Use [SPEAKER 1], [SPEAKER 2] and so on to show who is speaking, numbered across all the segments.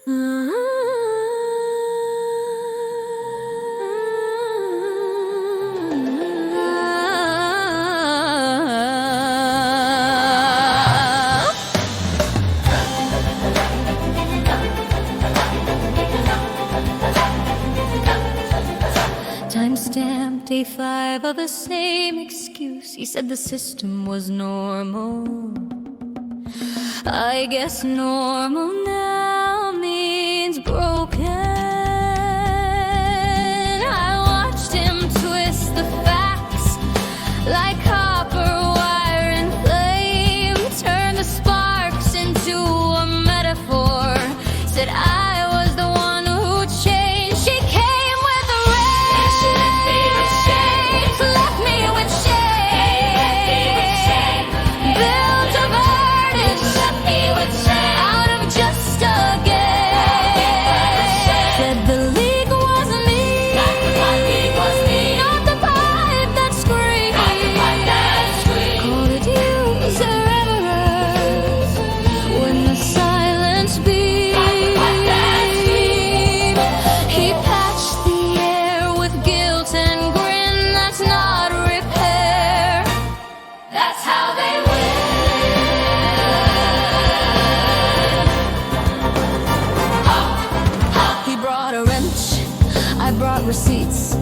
[SPEAKER 1] Timestamped day 5 of the same excuse. He said the system was normal. I guess normal now means broken. I watched him twist the facts like copper wire in flame, turn the sparks into a metaphor. Said I was the one who changed. She came with a rage. She left me with shame. Left me with shame. Built a verdict. Left me with shame. Out of just a game. Said the leak was me. Not the leak was me. Not the pipe that screamed. Not the pipe that screamed. Called it user errors when the silence beat. He patched the air with guilt and grin. That's not repair. That's how they win. He brought a wrench, I brought receipts.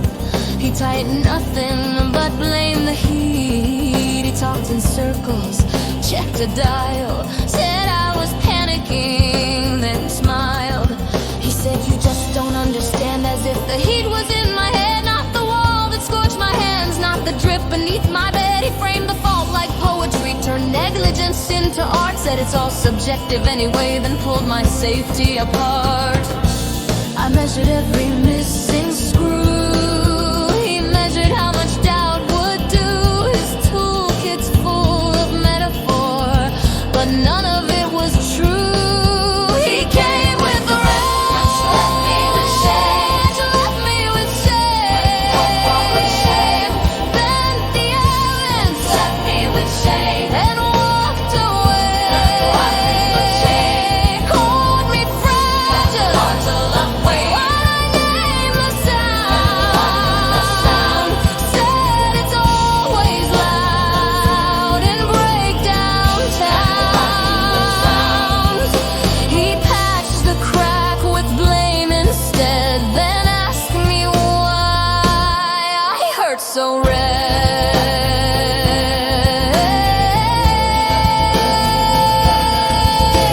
[SPEAKER 1] He tightened nothing but blamed the heat. He talked in circles, checked a dial, said I was panicking, then smiled. He said you just don't understand, as if the heat was in my head, not the wall that scorched my hands, not the drip beneath my bed. He framed the fault like poetry, turned negligence into art, said it's all subjective anyway, then pulled my safety apart. I measured every missing screw. He measured how much doubt would do. His toolkit's full of metaphor, but none of it was true. He came with the rage. Left me with shame. Left me with shame. Bent the evidence. Left me with shame. And walked away. Called me fragile. While I named the sound. Said it's always loud in breakdown towns. He patched the crack with blame instead, then asked me why I hurt so red.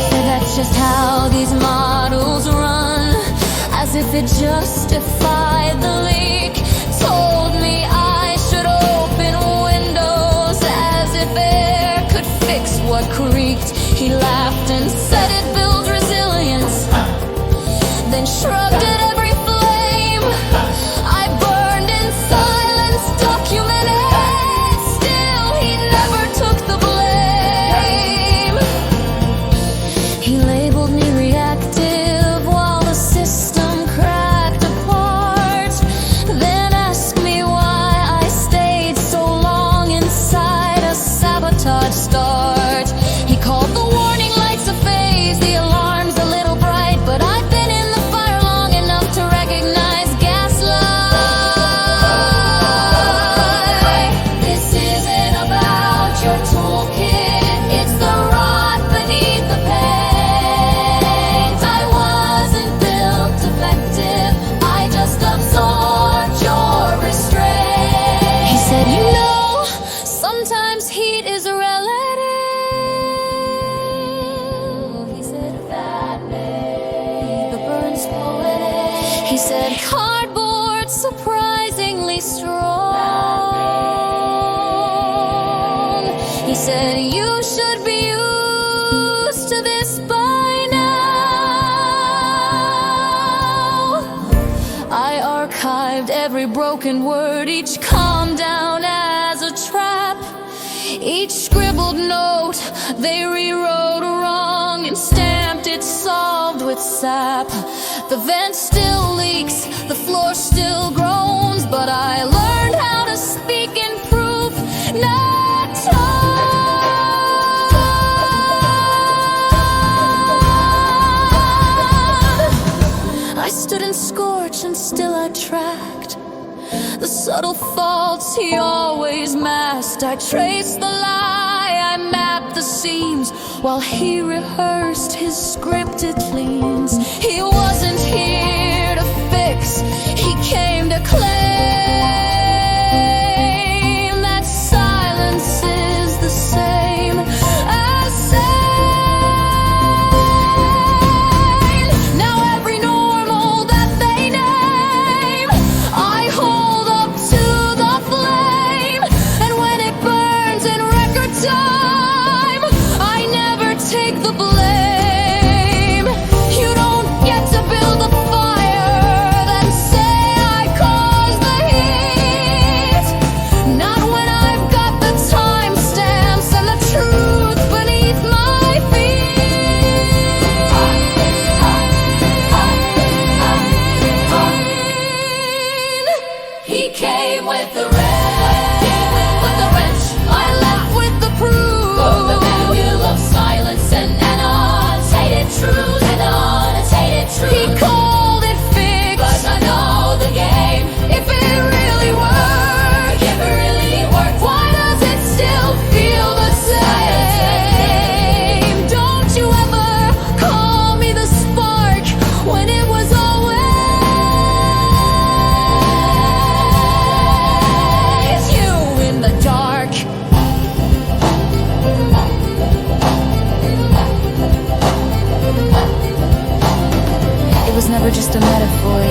[SPEAKER 1] Said that's just how these models run, as if it justified the leak. Told me I should open windows, as if air could fix what creaked. He laughed and said it builds resilience, then shrugged at every flame. I burned in silence, documented. Still, he never took the blame. He labeled me reactive while the system cracked apart, then asked me why I stayed so long inside a sabotage start. He called the warning lights a phase, the alarms a little bright, but I've been in the fire long enough to recognize gaslight. This isn't about your toolkit, it's the rot beneath the paint. I wasn't built defective, I just absorbed your restraint. He said, you know, sometimes heat is relative. He said, fattening, the burn's poetic. He said, cardboard surprisingly strong. He said, you should be used to this by now. I archived every broken word, each calm down as a trap. Each scribbled note they rewrote wrong and stamped it solved with sap. The vent still leaks, the floor still groans, but I learned how to speak in proof, not tone. the subtle faults he always masked. I traced the lie, I mapped the seams, while he rehearsed his scripted cleans. He wasn't here to fix, he came to claim that silence is the same as sane. Now every normal that they name, I hold up to the flame, and when it burns in record time, I never take the blame. You don't get to build a fire, then say I caused the heat. Not when I've got the timestamps and the truth beneath my feet. He came with the wrench, I left with the proof. Both the manual of silence and annotated truth. Annotated truth. He called it fixed, but I know the game. If it really worked, why does it still feel the same? Don't you ever call me the spark when it was always you in the dark. It was never just a metaphor,